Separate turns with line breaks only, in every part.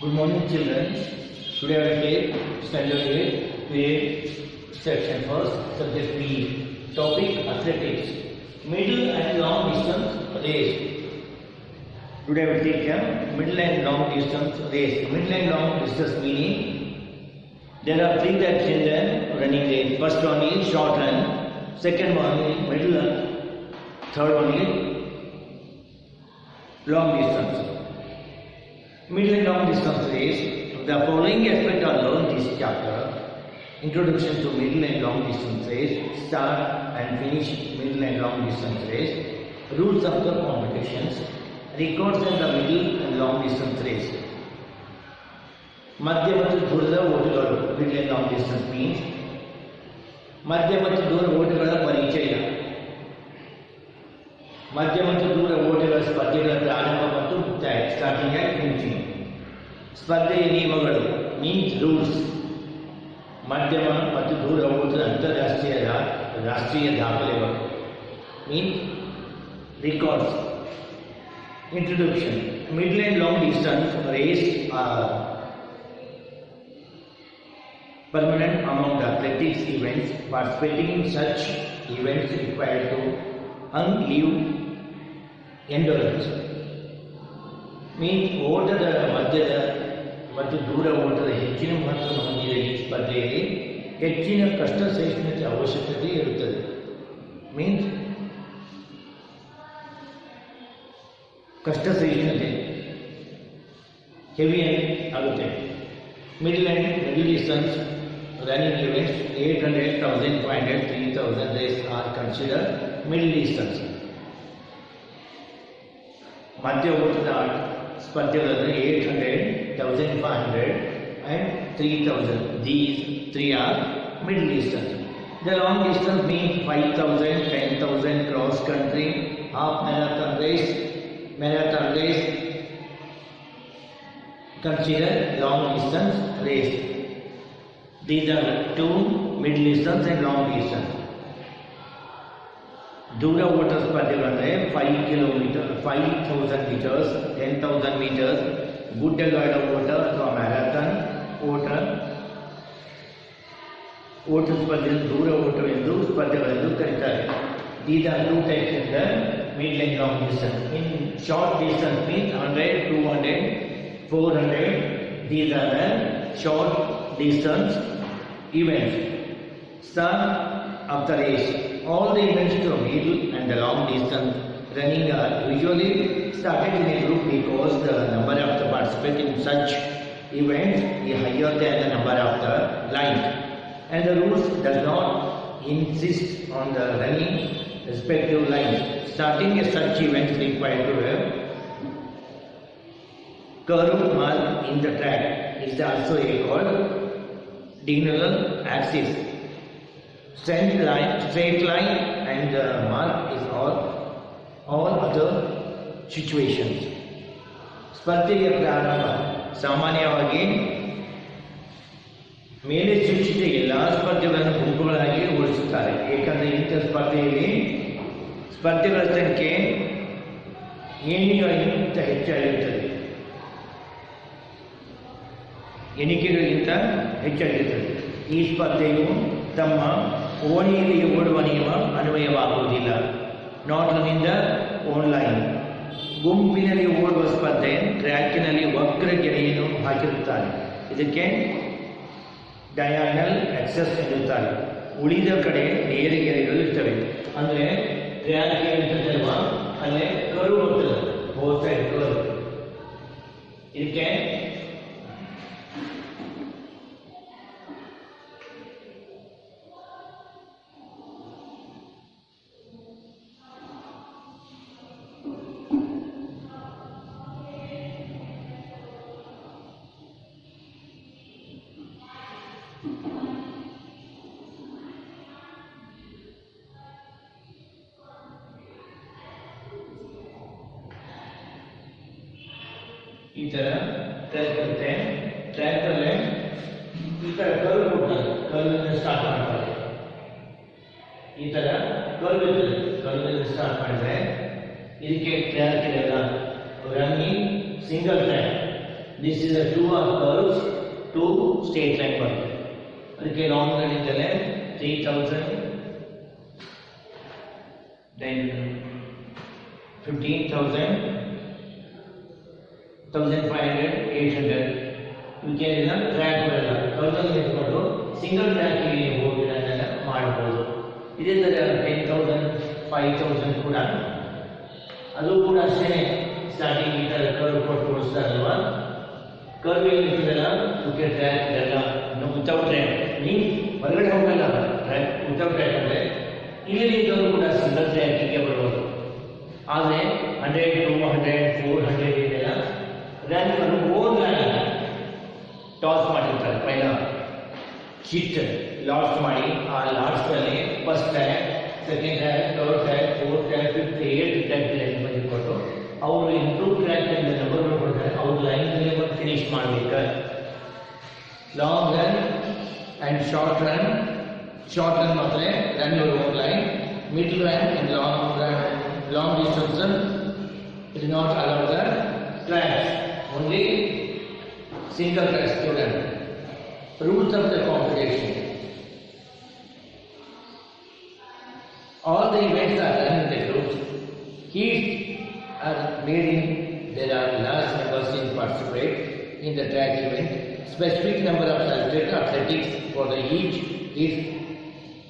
Good morning, children. Today I will take standard 8 create section first. Subject B. Topic athletics. Middle and long distance race. Today I will take middle and long distance race. Middle and long distance meaning there are three types children running race. First one is short run. Second one is middle run. Third one is long distance. Middle and long distance race. The following aspects are learned in this chapter. Introduction to middle and long distance race. Start and finish middle and long distance race. Rules of the competitions. Records in the middle and long distance race. ಮಧ್ಯ ಮತ್ತು ದೂರದ ಓಟಗಳು middle and long distance means ಮಧ್ಯ ಮತ್ತು ದೂರ ಓಟಗಳ ಪರಿಚಯ. ಮಧ್ಯ ಮತ್ತು ದೂರ ಓಟಗಳ ಸ್ಪರ್ಧೆಗಳ ಪ್ರಾರಂಭ ಮತ್ತು ಮುಕ್ತಾಯ ಸ್ಟಾರ್ಟಿಂಗ್ ಆ್ಯಂಡ್ ಫಿನಿಶಿಂಗ್. ಸ್ಪರ್ಧೆಯ ನಿಯಮಗಳು ಮೀನ್ಸ್ ರೂಲ್ಸ್. ಮಧ್ಯಮ ಮತ್ತು ದೂರ ಓಟದ ಅಂತಾರಾಷ್ಟ್ರೀಯ ರಾಷ್ಟ್ರೀಯ ದಾಖಲೆಗಳು means records. Introduction. Middle and long distance race are permanent among the athletics events. Participating in such events require to unlive endurance. Means ಓಟದ ಮಧ್ಯದ ಮತ್ತು ದೂರ ಓಟದ ಹೆಚ್ಚಿನ ಮಹತ್ವವನ್ನು ಹೊಂದಿದ ಈ ಸ್ಪರ್ಧೆಯಲ್ಲಿ ಹೆಚ್ಚಿನ ಕಷ್ಟ ಸಹಿಷ್ಣುತೆ ಅವಶ್ಯಕತೆ ಇರುತ್ತದೆ. ಮೀನ್ಸ್ ಕಷ್ಟ ಸಹಿಷ್ಣುತೆ ಹೆವಿ ಆಗುತ್ತೆ. Middle distance running events 800, 1500, 3000 race are consider middle distance. ಮಧ್ಯ ಓಟದ ಸ್ಪರ್ಧೆಗಳನ್ನು 800, 1500 and 3000. These three are middle distance. The long distance means 5000, 10,000 cross country, half marathon race consider long distance race. These are two middle distance and long distance. ದೂರ ಓಟ ಸ್ಪರ್ಧೆಗಳಂದರೆ 5 kilometre, 5000 metres, 10,000 metres, ಗುಡ್ಡಗಾಡ ಓಟ ಅಥವಾ marathon ಓಟ ಸ್ಪರ್ಧೆಯನ್ನು ದೂರ ಓಟವೆಂದು ಸ್ಪರ್ಧೆಗಳೆಂದು ಕರೀತಾರೆ. These are two types in the middle and long distance. In short distance means 100, 200, 400. These are the short distance events. Start of the race. All the events to middle and the long distance running are usually started in a group because the number of the participants in such events is higher than the number of the lines. And the rules does not insist on the running respective lines. Starting a such event required to have curve mark in the track is also called diagonal axis. Straight line and the mark is all other situations. ಸ್ಪರ್ಧೆಯ ಪ್ರಾರಂಭ ಸಾಮಾನ್ಯವಾಗಿ ಮೇಲೆ ಸೂಚಿತ ಎಲ್ಲ ಸ್ಪರ್ಧೆಗಳನ್ನು ಗುಂಪುಗಳಾಗಿ ಓಡಿಸುತ್ತಾರೆ. ಏಕೆಂದರೆ ಇಂಥ ಸ್ಪರ್ಧೆಗಳ ಸಂಖ್ಯೆ ಎಣಿಕೆಗಳಿಗಿಂತ ಹೆಚ್ಚಾಗಿರುತ್ತದೆ. ಈ ಸ್ಪರ್ಧೆಯು ತಮ್ಮ ಓಣಿಯಲ್ಲಿ ಓಡುವ ನಿಯಮ ಅನ್ವಯವಾಗುವುದಿಲ್ಲ. Not running the own line. ಗುಂಪಿನಲ್ಲಿ ಓಡುವ ಸ್ಪರ್ಧೆ ಟ್ರ್ಯಾಕಿನಲ್ಲಿ ವಕ್ರ ಗೆರೆಯನ್ನು ಹಾಕಿರುತ್ತಾರೆ. ಇದಕ್ಕೆ ಡಯಾಗನಲ್ ಆಕ್ಸೆಸ್ ಎನ್ನುತ್ತಾರೆ. ಉಳಿದ ಕಡೆ ನೇರ ಗೆರೆಗಳು ಇರ್ತವೆ. ಅಂದರೆ ಟ್ರ್ಯಾಕ್ ಇರ್ತದಲ್ವಾ, ಅಲ್ಲೇ ಕರು ಹೋಗ್ತದೆ, ಬೋತ್ ಸೈಡ್ ಕರು. ಇದಕ್ಕೆ ಈ ಥರ ಟ್ರ್ಯಾಕ್ ಇರುತ್ತೆ. ಟ್ರ್ಯಾಕಲ್ಲೇ ಈ ಥರ ಕರ್ವ್ ಕೊಡ್ತಾರೆ. ಕರ್ವಿಂದ ಸ್ಟಾರ್ಟ್ ಮಾಡ್ತಾರೆ. ಈ ಥರ ಕರ್ವ್ ಇರ್ತದೆ. ಕರ್ವಿಂದ ಸ್ಟಾರ್ಟ್ ಮಾಡಿದ್ರೆ ಇದಕ್ಕೆ ಟ್ರ್ಯಾಕ್ ಇರಲ್ಲ. Running single track. This is a two of curves, two straight line ಬರುತ್ತೆ. ಅದಕ್ಕೆ ಲಾಂಗ್ ರನ್ ಇದ್ದರೆ 3000, then 15,000, 1,500, 800. ಇದಕ್ಕೆ ಟ್ರ್ಯಾಕ್ ಬರಲ್ಲ. 1000 ಇಟ್ಕೊಂಡು ಸಿಂಗಲ್ ಟ್ರ್ಯಾಕ್ ಹೋಗಿರೋದನ್ನ ಮಾಡಬಹುದು. ಇದೇ ಥರ 10,000, 5,000 ಕೂಡ ಅದು ಕೂಡ ಅಷ್ಟೇ. ಸ್ಟಾರ್ಟಿಂಗ್ ಈ ಥರ ಕರ್ವ್ ಕೊಟ್ಟು ಓಡಿಸ್ತಾರಲ್ವ, ಕರ್ವ್ ಏನಿರ್ತದಲ್ಲ ಅದಕ್ಕೆ ಟ್ರ್ಯಾಕ್ ಇರಲ್ಲ. ವಿತೌಟ್ ಟ್ರ್ಯಾಕ್ ಮೀನ್ಸ್ ಹೊರಗಡೆ ಹೋಗಲ್ಲ. ಟ್ರ್ಯಾಕ್ ವಿತೌಟ್ ಟ್ರ್ಯಾಕ್ ಅಂದರೆ ಇಲ್ಲಿ ನಿಂತವರು ಕೂಡ ಸಿಂಗಲ್ ಟ್ರ್ಯಾಕಿಗೆ ಬರ್ಬೋದು. ಆದರೆ 100, 200, 400 ಇದೆಲ್ಲ ರ್ಯಾಕ್ ಅನ್ನು ಓನ್ ರ್ಯಾಕ್ ಟಾಸ್ ಮಾಡಿರ್ತಾರೆ. ಪೈಲ ಶಿಟ್ ಲಾಸ್ಟ್ ಮಾಡಿ ಆ ಲಾಸ್ಟಲ್ಲಿ first track, second track, third track, fourth track, fifth, 8th track ಬಂದಿಕೊಟ್ಟು ಅವರು ಇಂಪ್ರೂವ್ ಟ್ರ್ಯಾಕ್ ಅಂತ ನಂಬರ್ ಕೊಡ್ತಾರೆ. ಅವ್ರ ಲೈನ್ನಲ್ಲಿ ಬಂದು ಫಿನಿಶ್ ಮಾಡಬೇಕು. Long run and short run ಮಾತ್ರ run your own line. Middle run and long distance it not allow the tracks, only single tracks to run. Rules of the competition. All the events are done in the groups. Heats are made in, there are large numbers in participate in the track event. Specific number of selected athletics for the each is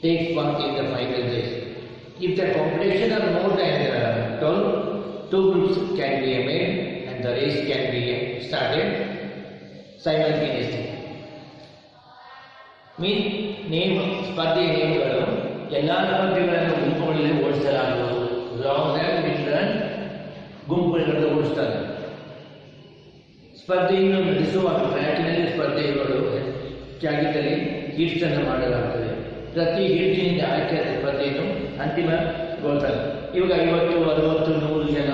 takes part in the final race. If the competition are more than 12, two groups can be made and the race can be started simultaneously. Mean name ಸ್ಪರ್ಧೆಯ ನೇಮಗಳು ಎಲ್ಲ ಸ್ಪರ್ಧೆಗಳನ್ನು ಗುಂಪುಗಳಲ್ಲಿ ಓಡಿಸಲಾಗುವುದು. Long run, mid run ಗುಂಪುಗಳಲ್ಲಿ ಓಡಿಸ್ತಾರೆ. ಸ್ಪರ್ಧೆಯನ್ನು ನಡೆಸುವಾಗ ಟ್ರ್ಯಾಕ್ನಲ್ಲಿ ಸ್ಪರ್ಧೆಗಳು ಜಾಗದಲ್ಲಿ ಹೀಟ್ಸನ್ನು ಮಾಡಲಾಗುತ್ತದೆ. ಪ್ರತಿ ಹೀಟ್ನಿಂದ ಆಯ್ಕೆಯಾದ ಸ್ಪರ್ಧೆಯನ್ನು ಅಂತಿಮಗೊಳ್ತಾರೆ. ಇವಾಗ 50, 60, 100 ಜನ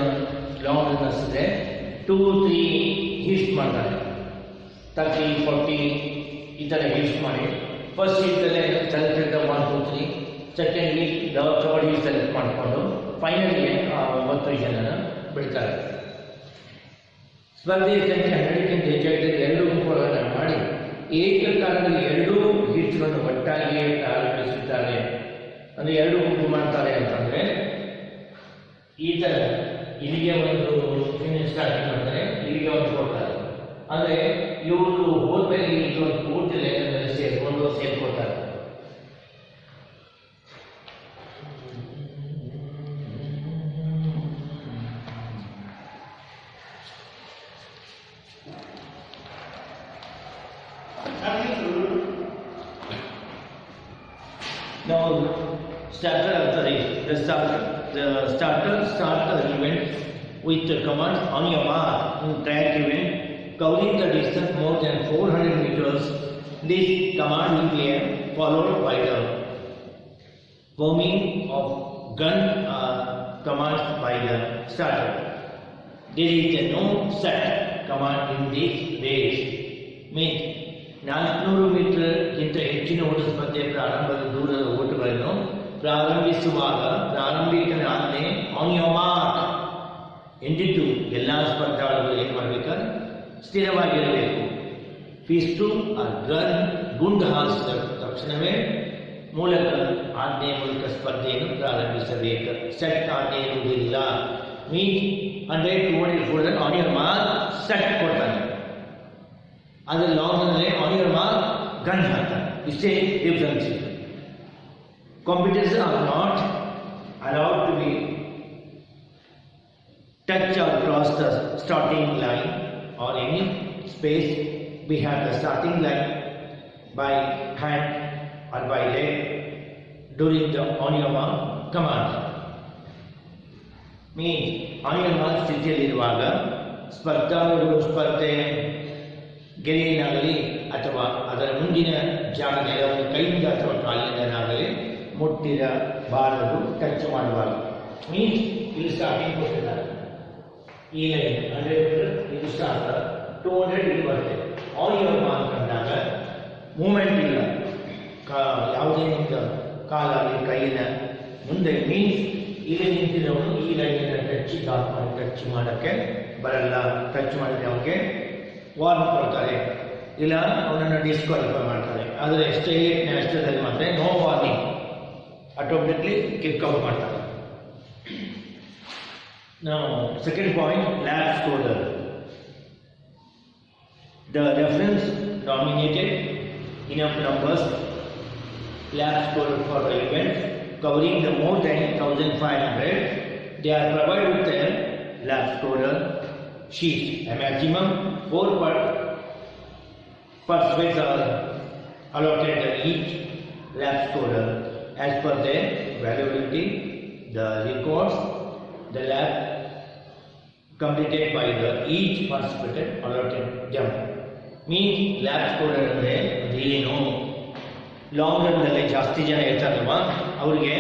ಲಾಂಗ್ ರನ್ ಅನಿಸಿದ್ರೆ 2-3 ಹೀಟ್ಸ್ ಮಾಡ್ತಾರೆ. 30, 40 ಈ ಥರ ಹೀಟ್ಸ್ ಮಾಡಿ ಫಸ್ಟ್ ಹೀಟಲ್ಲೇ selected 1, 2, 3, second heat, third heat select ಮಾಡಿಕೊಂಡು ಫೈನಲ್ಗೆ 9 ಜನನ ಬಿಡ್ತಾರೆ. ಸ್ಪರ್ಧೆಯ ಸಂಖ್ಯೆ 100ಕ್ಕಿಂತ ಹೆಚ್ಚಾಗಿದ್ದರೆ 2 ಗುಂಪುಗಳನ್ನು ಮಾಡಿ ಏಕಕಾಲದಲ್ಲಿ 2 ಹೀಟ್ಗಳನ್ನು ಒಟ್ಟಾಗಿ ಪ್ರಾರಂಭಿಸುತ್ತಾರೆ. ಅಂದರೆ 2 ಗುಂಪು ಮಾಡ್ತಾರೆ ಅಂತಂದರೆ ಈ ಥರ ಇಲ್ಲಿಗೆ ಒಂದು ಸ್ಟಾರ್ಟಿಂಗ್ ಮಾಡ್ತಾರೆ, ಇಲ್ಲಿಗೆ ಒಂದು ಕೊಡ್ತಾರೆ. ಅಂದರೆ ಇವರು ಹೋದ್ಮೇಲೆ ಈಗ ಒಂದು ಪೂರ್ತಿ ಲೈನಲ್ಲಿ ಸೇರ್ಕೊಳ್ತಾರೆ. Now, starter of the race. The starter start the event with the command on your mark in track event. Covering the distance more than 400 meters, this command will be followed by the forming of gun commands by the starter. There is no set command in this race. Means 400 ಮೀಟರ್ಗಿಂತ ಹೆಚ್ಚಿನ ಓಟ ಸ್ಪರ್ಧೆ ಪ್ರಾರಂಭದ ದೂರದ ಓಟಗಳನ್ನು ಪ್ರಾರಂಭಿಸುವಾಗ ಪ್ರಾರಂಭಿಕ ಆಜ್ಞೆ on your mark ಎಂದಿದ್ದು ಎಲ್ಲ ಸ್ಪರ್ಧಾಳುಗಳು ಏನು ಮಾಡಬೇಕಾದ್ರೆ ಸ್ಥಿರವಾಗಿರಬೇಕು. ಪಿಸ್ಟು ಗನ್ ಗುಂಡು ಹಾರಿಸಿದ ತಕ್ಷಣವೇ ಮೂಲಕ ಆಜ್ಞೆಯ ಮೂಲಕ ಸ್ಪರ್ಧೆಯನ್ನು ಪ್ರಾರಂಭಿಸಬೇಕು. ಸೆಟ್ ಆಜ್ಞೆ ಇರುವುದಿಲ್ಲ. Means 100, 200, 400 on your mark set ಕೊಡ್ತಾನೆ. ಆದರೆ ಲಾಂಗ್ನಲ್ಲಿ ಆನ್ ಯೋರ್ ಮಾರ್ಕ್ ಗನ್ ಹಾಕ್ತಾನೆ. ಇಷ್ಟೇ ಡಿಫ್ರೆನ್ಸ್ ಇದೆ. Competitors are not allowed to be touch or cross the starting line or any space behind the starting line by hand or by leg during the on your mark command. Means on your mark ಸ್ಥಿತಿಯಲ್ಲಿರುವಾಗ ಸ್ಪರ್ಧಾಳುಗಳು ಸ್ಪರ್ಧೆ ಗೆರೆಯನ್ನಾಗಲಿ ಅಥವಾ ಅದರ ಮುಂದಿನ ಜಾಗದಲ್ಲಿ ಅವರ ಕೈಯಿಂದ ಅಥವಾ ಕಾಲಿನಿಂದನಾಗಲಿ ಮುಟ್ಟಿರಬಾರದು, touch ಮಾಡಬಾರದು. Means ಇಲ್ಲಿ ಸ್ಟಾರ್ಟಿಂಗ್ ಕೊಟ್ಟಿದ್ದಾರೆ. ಈ ಲೈನ್ 100 ಮೀಟರ್ ಇದು ಸ್ಟಾರ್ಟ್, 200 ಇಲ್ಲಿ ಬರುತ್ತೆ. ಆನ್ ಯುವರ್ ಮಾರ್ಕ್ ಅಂದಾಗ ಮೂಮೆಂಟ್ ಇಲ್ಲ, ಯಾವುದೇ ನಿಂತ ಕಾಲಾಗಲಿ ಕೈಯಿನ ಮುಂದೆ. ಮೀನ್ಸ್ ಇಲ್ಲಿ ನಿಂತಿರೋನು ಈ ಲೈನನ್ನು ಟಚ್ ಮಾಡೋಕ್ಕೆ ಬರಲ್ಲ. ಟಚ್ ಮಾಡಿದ್ರೆ ಅವನಿಗೆ ವಾರ್ನ್ ಕೊಡ್ತಾರೆ, ಇಲ್ಲ ಅವನನ್ನು ಡಿಸ್ಕ್ವಾಲಿಫೈ ಮಾಡ್ತಾರೆ. ಆದರೆ ಸ್ಟೇಟ್ ನ್ಯಾಷನಲ್ದಲ್ಲಿ ಮಾತ್ರ no warning, automatically kick out ಮಾಡ್ತಾರೆ. Now, second point, lab scorer. The reference nominated enough numbers lab scorer for the event covering the more than 1500. They are provided with a lab scorer sheet. A maximum 4 participants are allotted each lab scorer as per their valuability. The records the lab completed by the each participant allotted them. Means lab scorer ಅಂದರೆ ಅದೇನು long ರನ್ನಲ್ಲಿ ಜಾಸ್ತಿ ಜನ ಇರ್ತಾರಲ್ವ ಅವ್ರಿಗೆ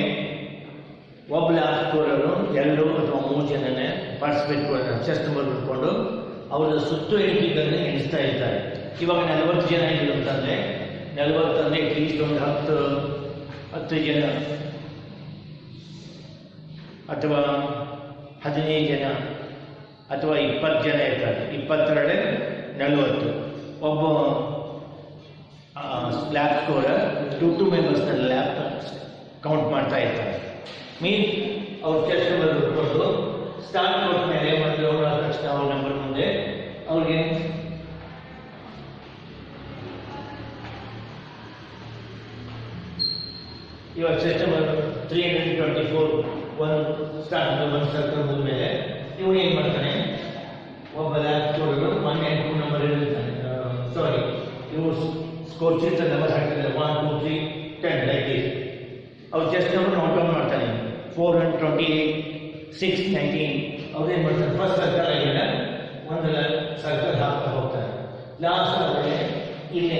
ಒಬ್ಬ lab ಸ್ಕೋರರು 2 ಅಥವಾ 3 ಜನನೇ ಪಾರ್ಟಿಸಿಪೇಟ್ಗಳನ್ನ chest number ಬಿಟ್ಕೊಂಡು ಅವರ ಸುತ್ತು ಎಣಿಕೆಗಳನ್ನ ಎಣಿಸ್ತಾ ಇರ್ತಾರೆ. ಇವಾಗ 40 ಜನ ಇದ್ರು ಅಂತಂದರೆ 40 ಅಂದರೆ ಅಟ್ಲೀಸ್ಟ್ ಒಂದು 10 ಜನ ಅಥವಾ 15 ಜನ ಅಥವಾ 20 ಜನ ಇರ್ತಾರೆ. 22 40 ಒಬ್ಬ ಲ್ಯಾಬ್ ಸ್ಕೋರರ್ 2 ಮೆಂಬರ್ಸ್ನ ಲ್ಯಾಬ್ ಕೌಂಟ್ ಮಾಡ್ತಾ ಇರ್ತಾರೆ. ಮೀನ್ಸ್ ಅವ್ರ ಚೆಸ್ಟ್ ನಂಬರ್ ಬಿಟ್ಕೊಂಡು ಸ್ಟಾರ್ಟ್ ಕೊಟ್ಟ ಮೇಲೆ ಮತ್ತು ಅವ್ರ ತಕ್ಷಣ ಅವ್ರ ನಂಬರ್ ಮುಂದೆ ಅವ್ರಿಗೆ ಇವಾಗ ಚೆಸ್ಟ್ ನಂಬರ್ 324 ಒಂದು ಸ್ಟಾರ್ಟ್ ಒಂದು ಸರ್ಕಲ್ ಮುಗಿದ್ಮೇಲೆ ಇವ್ರು ಏನು ಮಾಡ್ತಾನೆ, ಒಬ್ಬ ಲ್ಯಾಬ್ ಸ್ಕೋರರು 1 and 2 ನಂಬರ್ ಇರ್ತಾನೆ. ಸಾರಿ, ಇವರು ಸ್ಕೋರ್ ಶೀಟ್ ನಂಬರ್ ಹಾಕ್ತಾರೆ 1 2 3 10 ಲೈಕ್ ದಿಸ್. ಅವ್ರು ಚೆಸ್ಟ್ ನಂಬರ್ ನೋಟ್ ಡೌನ್ ಮಾಡ್ತಾನೆ 428 6 19. ಅವ್ರು ಏನು ಮಾಡ್ತಾರೆ, ಫಸ್ಟ್ ಸರ್ಕಲ್ ಆಗಿಲ್ಲ ಒಂದು ಸರ್ಕಲ್ ಹಾಕ್ತಾ ಹೋಗ್ತಾರೆ. ಲಾಸ್ಟ್ ಅವರಿಗೆ ಇಲ್ಲಿ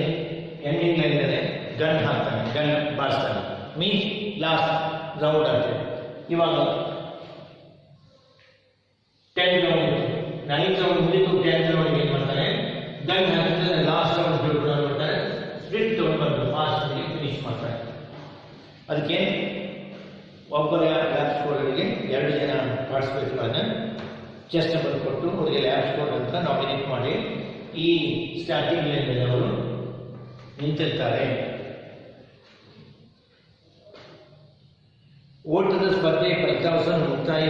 ಎಂಡಿಂಗ್ ಲೈನಲ್ಲಿ ಗನ್ ಹಾಕ್ತಾನೆ, ಗನ್ ಬಾರಿಸ್ತಾನೆ. ಮೀನ್ಸ್ ಲಾಸ್ಟ್ ರೌಂಡ್ ಆಗ್ತದೆ. ಇವಾಗ 10 ರೌಂಡ್ 9 ರೌಂಡ್ ಮುಗಿದು 10 ರೌಂಡ್ ಏನು ಮಾಡ್ತಾರೆ, ಗನ್ ಹಾಕಿದ್ರೆ ಲಾಸ್ಟ್ ರೌಂಡ್ ಬಿಡ್ಕೊಂಡು ಮಾಡ್ತಾರೆ, ಸ್ಪ್ಲಿಟ್ ತೊಗೊಂಡ್ಬಂದು ಫಾಸ್ಟ್ ಫಿನಿಶ್ ಮಾಡ್ತಾರೆ. ಅದಕ್ಕೆ ಒಬ್ಬರ ಲ್ಯಾಬ್ ಸ್ಕೋರರಿಗೆ 2 ಜನ ಪಾರ್ಟಿಸಿಪೇಟ್ಗಳನ್ನ ಚೆಸ್ಟ್ ನಂಬರ್ ಕೊಟ್ಟು ಅವರಿಗೆ ಲ್ಯಾಬ್ ಸ್ಕೋರ್ ಅಂತ ನಾಮಿನೇಟ್ ಮಾಡಿ ಈ ಸ್ಟಾರ್ಟಿಂಗ್ ಲೈನಲ್ಲಿ ಅವರು ನಿಂತಿರ್ತಾರೆ. ಓಟದ ಸ್ಪರ್ಧೆ ಫಲಿತಾಂಶ ಮುಕ್ತಾಯ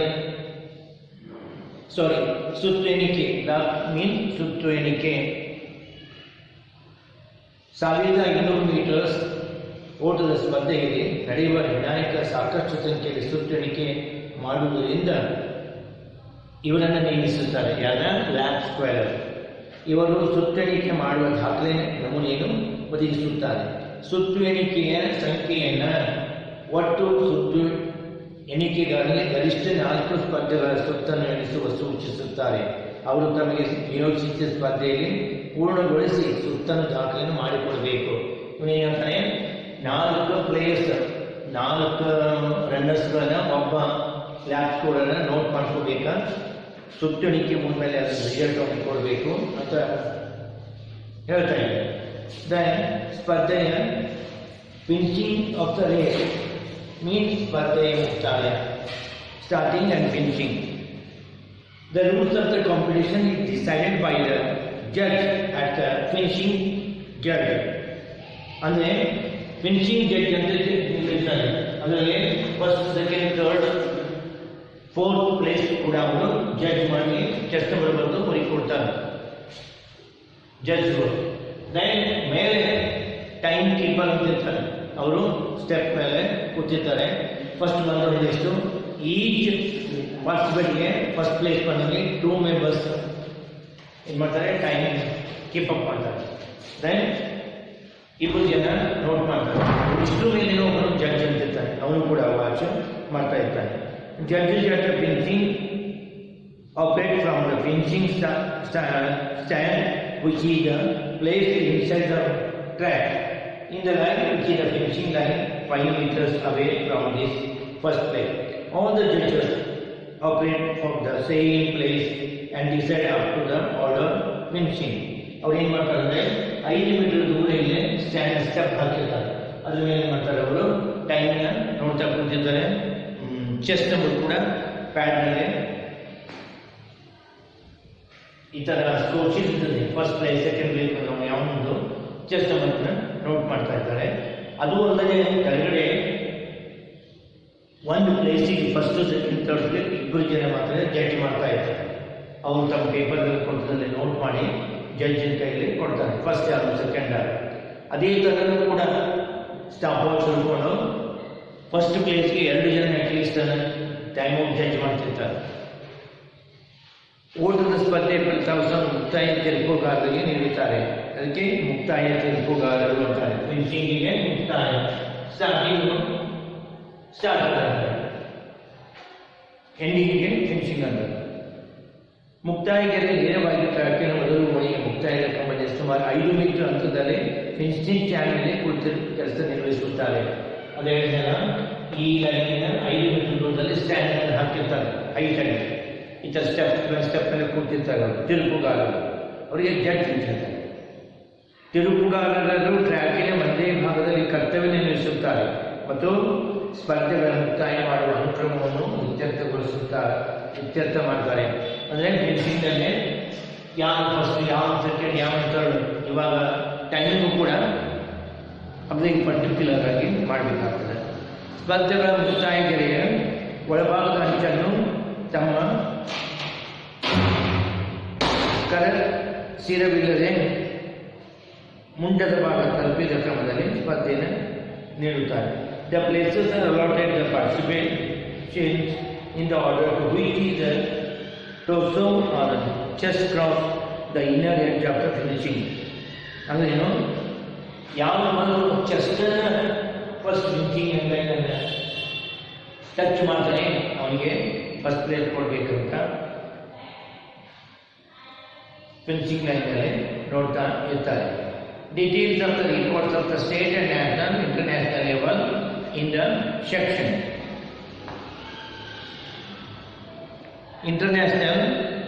ಸುತ್ತು ಎಣಿಕೆ ಮೀನ್ಸ್ ಸುತ್ತು ಎಣಿಕೆ 1500 ಮೀಟರ್ಸ್ ಓಟದ ಸ್ಪರ್ಧೆಯಲ್ಲಿ ನಡೆಯುವ ನಿರ್ಣಾಯಕ ಸಾಕಷ್ಟು ಸಂಖ್ಯೆಯಲ್ಲಿ ಸುತ್ತು ಎಣಿಕೆ ಮಾಡುವುದರಿಂದ ಇವರನ್ನು ನೇಮಿಸುತ್ತಾರೆ. ಯಾರ ಲ್ಯಾಬ್ ಸ್ಕ್ವೇರರ್. ಇವರು ಸುತ್ತು ಎಣಿಕೆ ಮಾಡುವ ದಾಖಲೆ ನಮೂನೆಯನ್ನು ಒದಗಿಸುತ್ತಾರೆ. ಸುತ್ತು ಎಣಿಕೆಯ ಸಂಖ್ಯೆಯನ್ನು ಒಟ್ಟು ಸುತ್ತು ಎಣಿಕೆಗಾರರಿಗೆ ಗರಿಷ್ಠ 4 ಸ್ಪರ್ಧೆಗಳ ಸುತ್ತನ್ನು ಎಣಿಸುವ ಸೂಚಿಸುತ್ತಾರೆ. ಅವರು ತಮಗೆ ನಿಯೋಜಿಸಿದ ಸ್ಪರ್ಧೆಯಲ್ಲಿ ಪೂರ್ಣಗೊಳಿಸಿ ಸುತ್ತನ್ನು ದಾಖಲೆಯನ್ನು ಮಾಡಿಕೊಡಬೇಕು. ಇವನೇನಂತಾನೆ 4 ಪ್ಲೇಯರ್ಸ್ 4 ರನ್ನರ್ಸ್ಗಳನ್ನ ಒಬ್ಬ ಲ್ಯಾಬ್ ಸ್ಕೋರನ್ನ ನೋಟ್ ಮಾಡ್ಕೋಬೇಕಾ, ಸುತ್ತು ಎಣಿಕೆ ಮುನ್ಮೇಲೆ ಅದರ ರಿಸಲ್ಟ್ ಅವ್ರಿಗೆ ಕೊಡಬೇಕು ಅಂತ ಹೇಳ್ತಾ ಇದ್ದಾರೆ. ದೆನ್ ಸ್ಪರ್ಧೆಯ pinching of the race means ಸ್ಪರ್ಧೆಯ ಮುಕ್ತಾಯ, starting and finishing. The rules of the competition is decided by the judge at the finishing judge. ಅಂದರೆ ಫಿನಿಶಿಂಗ್ ಜಡ್ಜ್ ಅಂತ ನಿಲ್ಲಿಸ್ತಾರೆ. ಅದರಲ್ಲಿ first second third 4th place ಕೂಡ ಅವರು ಜಡ್ಜ್ ಮಾಡಿ chest number ಬಂದು ಅವರಿಗೆ ಕೊಡ್ತಾರೆ ಜಡ್ಜ್ಗಳು. ದೆನ್ ಮೇಲೆ ಟೈಮ್ ಕೀಪರ್ ಅಂತ ಇರ್ತಾರೆ, ಅವರು ಸ್ಟೆಪ್ ಮೇಲೆ ಕೂತಿರ್ತಾರೆ. ಫಸ್ಟ್ ಬಂದವರಿಗೆ ಎಷ್ಟು, ಈಚ್ ಪಾರ್ಟಿಸಿಪೇಟ್ಗೆ ಫಸ್ಟ್ ಪ್ಲೇಸ್ ಬಂದಲ್ಲಿ 2 ಮೆಂಬರ್ಸ್ ಏನು ಮಾಡ್ತಾರೆ, ಟೈಮ್ ಕೀಪ್ ಅಪ್ ಮಾಡ್ತಾರೆ. ದೆನ್ 2 ಜನ ನೋಟ್ ಮಾಡ್ತಾರೆ. ಇಷ್ಟು ಮೇಲೆ ಒಬ್ಬರು ಜಡ್ಜ್ ಅಂತಿರ್ತಾರೆ, ಅವನು ಕೂಡ ವಾಚ್ ಮಾಡ್ತಾ ಇರ್ತಾನೆ. Judges at the finishing operate from the finishing stand which is placed inside the track in the line which is the finishing line 5 meters away from this first place. All the judges operate from the same place and decide up to the order finishing. ಅವ್ರು ಏನು ಮಾಡ್ತಾರೆ ಅಂದರೆ 5 metre ದೂರ ಇಲ್ಲೇ step ಹಾಕಿರ್ತಾರೆ. ಅದ್ರ ಮೇಲೆ ಏನು ಮಾಡ್ತಾರೆ, ಅವರು ಟೈಮ್ನ ನೋಡ್ತಾ ಕೂತಿರ್ತಾರೆ. ಚೆಸ್ಟ್ ನಂಬರ್ ಕೂಡ ಪ್ಯಾಡ್ನಲ್ಲಿ ಈ ಥರ ಸ್ಕೋರ್ಸ್ ಇರ್ತದೆ. ಫಸ್ಟ್ ಪ್ಲೇಸ್ ಸೆಕೆಂಡ್ ಪ್ಲೇಸ್ ನಾವು ಯಾವೊಂದು ಚೆಸ್ ನಂಬರ್ನ ನೋಟ್ ಮಾಡ್ತಾ ಇದ್ದಾರೆ. ಅದು ಅಲ್ಲದೆ ಕೆಳಗಡೆ ಒಂದು ಪ್ಲೇಸಿಗೆ ಫಸ್ಟು ಸೆಕೆಂಡ್ ಥರ್ಡ್ಗೆ ಇಬ್ಬರು ಜನ ಮಾತ್ರ ಜಡ್ಜ್ ಮಾಡ್ತಾ ಇರ್ತಾರೆ. ಅವರು ತಮ್ಮ ಪೇಪರ್ನಲ್ಲಿ ಕೊಟ್ಟದಲ್ಲಿ ನೋಟ್ ಮಾಡಿ ಜಡ್ಜಿನ ಕೈಯಲ್ಲಿ ಕೊಡ್ತಾರೆ, ಫಸ್ಟ್ ಯಾರು ಸೆಕೆಂಡ್ ಯಾರು. ಅದೇ ಥರನೂ ಕೂಡ ಸ್ಟಾಪ್ ವಾಚ್ ಹಿಡ್ಕೊಂಡು ಫಸ್ಟ್ ಪ್ಲೇಸ್ಗೆ 2 ಜನ ಅಟ್ಲೀಸ್ಟ್ ಟೈಮ್ ಔಟ್ ಜಡ್ಜ್ ಮಾಡ್ತಿರ್ತಾರೆ. ಓಟದ ಸ್ಪರ್ಧೆ ಫಲಿತಾಂಶ ಮುಕ್ತಾಯ ತೀರ್ಪುಗಾರರಿಗೆ ನೀಡುತ್ತಾರೆ. ಅದಕ್ಕೆ ಮುಕ್ತಾಯ ತೀರ್ಪುಗಾರರು ಅಂತಾರೆ. ಫಿನಿಶಿಂಗಿಗೆ ಮುಕ್ತಾಯ, ಸ್ಟಾರ್ಟಿಂಗ್ ಸ್ಟಾರ್ಟ್ ಆಗ್ತಾರೆ, ಎಂಡಿಂಗಿಗೆ ಫಿನಿಶಿಂಗ್ ಅಂತಾರೆ. ಮುಕ್ತಾಯ ಗೆರೆ ನೇರವಾಗಿ ಟ್ರ್ಯಾಕಿನ ಮೊದಲು ಮನೆಯ ಮುಕ್ತಾಯದ ಕಂಬದಲ್ಲಿ ಸುಮಾರು 5 ಮೀಟರ್ ಅಂತರದಲ್ಲಿ ಫಿನಿಶಿಂಗ್ ಟ್ಯಾಗ್ ಮೇಲೆ ಕುಳಿತು ಕೆಲಸ ನಿರ್ವಹಿಸುತ್ತಾರೆ. ಅದೇ ಜನ ಈ ಲೈನಿನ 5 ಮೀಟರ್ ದೂರದಲ್ಲಿ ಸ್ಟ್ಯಾಂಡ್ ಅನ್ನು ಹಾಕಿರ್ತಾರೆ ಹೈಟಾಗಿ. ಈ ಥರ ಸ್ಟೆಪ್ ಮೇಲೆ ಕೂತಿರ್ತಾರೆ ಅವರು, ತಿರುಪುಗಾರರು. ಅವರಿಗೆ ಜಡ್ಜ್ ಅಂತಾರೆ. ತಿರುಪುಗಾರರು ಟ್ರ್ಯಾಕಿನ ಮಧ್ಯ ಭಾಗದಲ್ಲಿ ಕರ್ತವ್ಯ ನಿರ್ವಹಿಸುತ್ತಾರೆ ಮತ್ತು ಸ್ಪರ್ಧೆಗಳ ಮುಕ್ತಾಯ ಮಾಡುವ ಅನುಕ್ರಮವನ್ನು ಇತ್ಯರ್ಥ ಮಾಡ್ತಾರೆ. ಅಂದರೆ ಫಿನಿಶಿಂಗಲ್ಲೇ ಯಾವ ಫಸ್ಟ್, ಯಾವ ಸೆಕೆಂಡ್, ಯಾವ ಥರ್ಡ್, ಇವಾಗ ಟೈಮಿಂಗು ಕೂಡ ಅದಕ್ಕೆ ಪರ್ಟಿಕ್ಯುಲರ್ ಆಗಿ ಮಾಡಬೇಕಾಗ್ತದೆ. ಸ್ಪರ್ಧೆಗಳ ಮುಕ್ತಾಯ ಗೆರೆಯ ಒಳಭಾಗದ ಅಂಚನ್ನು ತಮ್ಮ ಕರ ಸಿರವಿಲ್ಲದೆ ಮುಂಡದ ಭಾಗ ತಲುಪಿದ ಕ್ರಮದಲ್ಲಿ ಸ್ಪರ್ಧೆಯನ್ನು ನೀಡುತ್ತಾರೆ. The places are allotted the participants in the order to which is the torso or chest cross the inner edge of the finishing. ಅಂದರೆ ಏನು, ಯಾವ ಮೊದಲು ಚೆಸ್ಟನ್ನು ಫಸ್ಟ್ ಫಿನಿಶಿಂಗ್ ಲೈನನ್ನು ಟಚ್ ಮಾಡ್ತಾನೆ ಅವನಿಗೆ ಫಸ್ಟ್ ಪ್ಲೇಸ್ ಕೊಡಬೇಕಂತ ಫಿನಿಶಿಂಗ್ ಲೈನಲ್ಲಿ ನೋಡ್ತಾ ಇರ್ತಾರೆ. Details of the records of the state and national, international level in the section. International,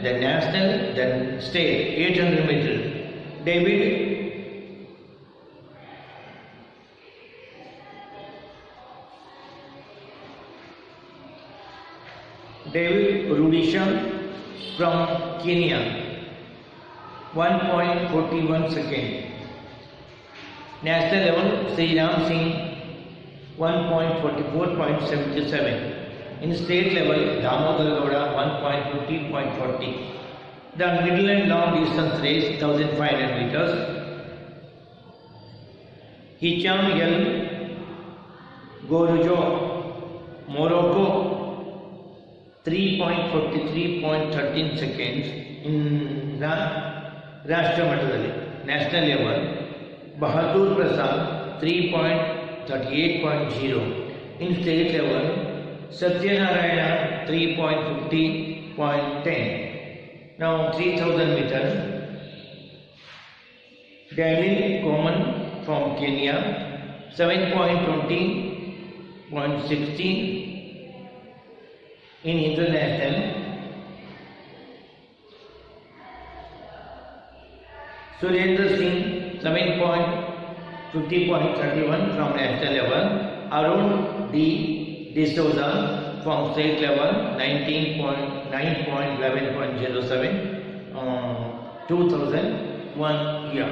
then national, then state, 800 meters. David Rudisha from Kenya, 1.41 second. National level, Sri Ram Singh, 1.44.77. In state level, Damodar Gowda, 1.50.40. The middle and long distance race, 1500 meters. Hicham El Gorujo, Morocco, 3.43.13 seconds. In the Rashtra Matadali, national level, Bahadur Prasad 3.38.0. In state level, Satyanarayana 3.50.10. Now 3000 meters. Daniel Coleman from Kenya 7.20.16. In international, Surendra Singh 7.50.31 from national level. Arun D. D'Souza from state level 19.9.11.07 2001 year.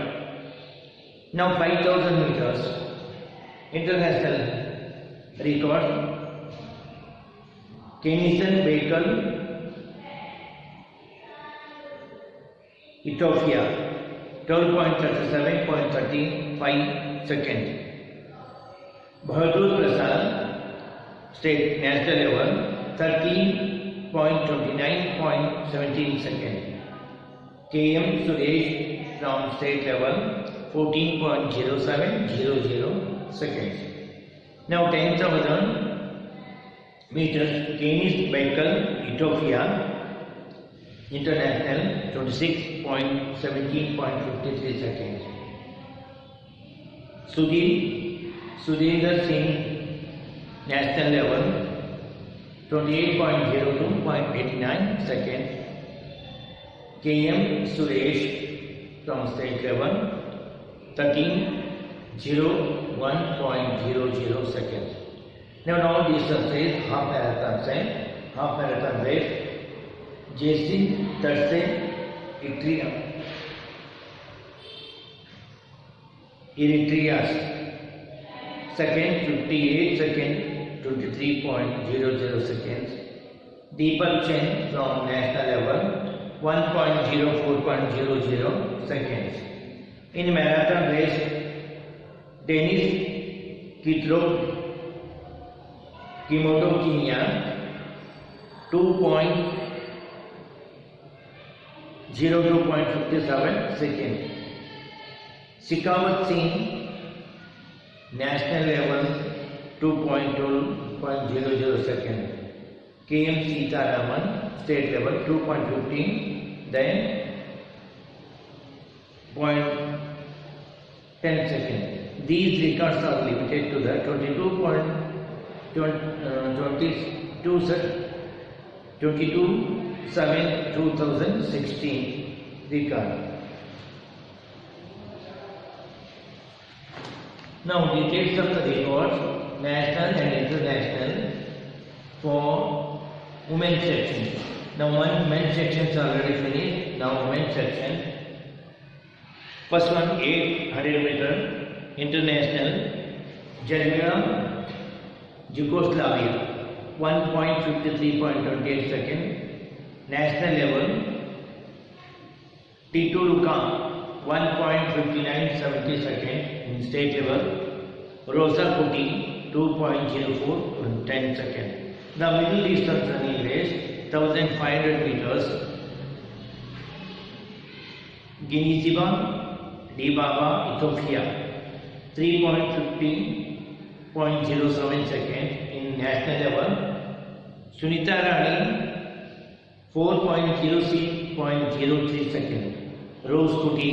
Now 5000 meters international record. Kenison Bakel, Ethiopia, 12.37.35 seconds. Bahadur Prasad, state national level, 13.29.17 seconds. KM Suresh from state level, 14.0700 seconds. Now 10,000 meters, Kenis Bakel, Ethiopia, international, 26.17.53 seconds. Sudhindra Singh, national level, 28.02.89 seconds. KM Suresh from state level, 13.01.00 seconds. Now distance is half marathon race. JC Thursday Eritrea's second 58 seconds, 23.00 seconds. Deepak Chen from national level 1.04.00 seconds. In marathon race, Denis Kiprop, Kimoto, Kenya 2.02.57 seconds. Shekhawat Singh, national level 2.2.00 seconds. KM Sitaraman, state level 2.15, then 0.10 seconds. These records are limited to the 22.7/2016 record. Now details of the records, national and international for women's section. Now men's section is already finished. Now women's section. First one 800 meter international, Serbia, Yugoslavia 1.53.28 seconds. National level, Tito Luka 1.5970 seconds. In state level, Rosa Kuti 2.04 10 seconds. The middle distance running race 1500 meters, Geniziba Dibaba, Ethiopia 3.15.07 seconds. In national level, Sunita Rani 4.06.03 seconds. Rose Kuti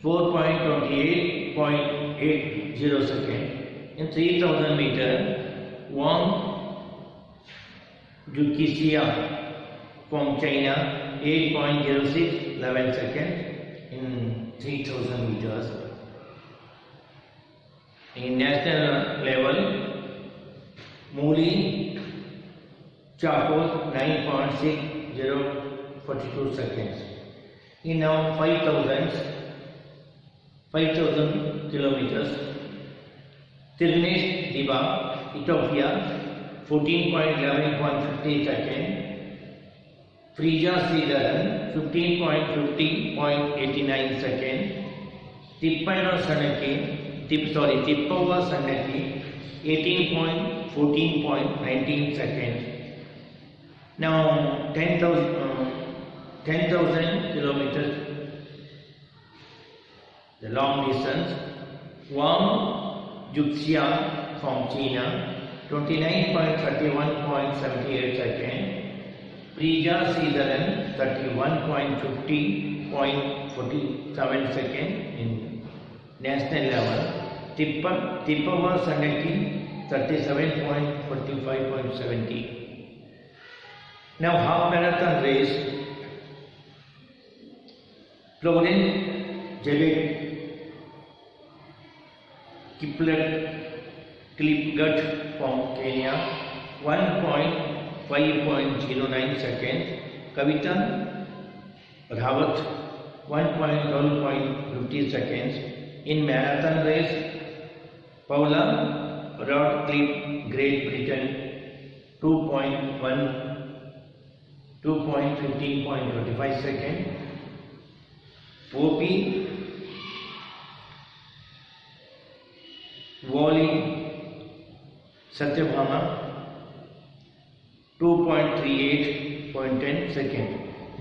4.28.80 seconds. In 3000 meter, Wang Jukixia from China 8.0611 seconds in 3000 meters. In national level, Muli Chapos 9.6042 seconds. In now 5,000 kilometers, Tirnesh Diba, Ethiopia 14.11.50 seconds. Frija Sridharan 15.50.89 seconds. Tippova Sannaki 18.14.19 seconds. Now 10,000 kilometers, the long distance. Wang Juxia from China 29.31.78 seconds. Frija Sridharan 31.50.47 seconds in national level. Tippova Sannaki 37.45.70. Now half marathon race, Florence Jebek Kipgat from Kenya 1.5.09 seconds. Kavita Rawat 1.12.50 seconds. In marathon race, Paula Radcliffe, Great Britain 2.15.25 seconds. OP Wally Satyabhama 2.38.10 seconds.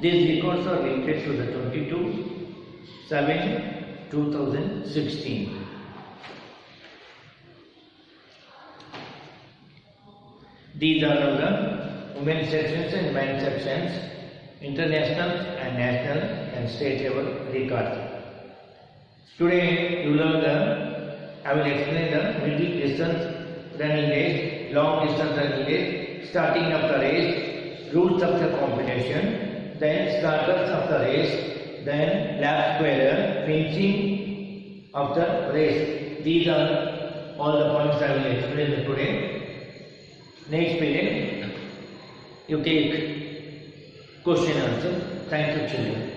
These records are linked to the 22/7/2016. These are the women's sections and men's sections, international and national and state level records. Today you learn I will explain the middle distance running race, long distance running race, starting of the race, rules of the competition, then starters of the race, then lap squarer, finishing of the race. These are all the points I will explain today. Next period, you take question answer. Thank you, children.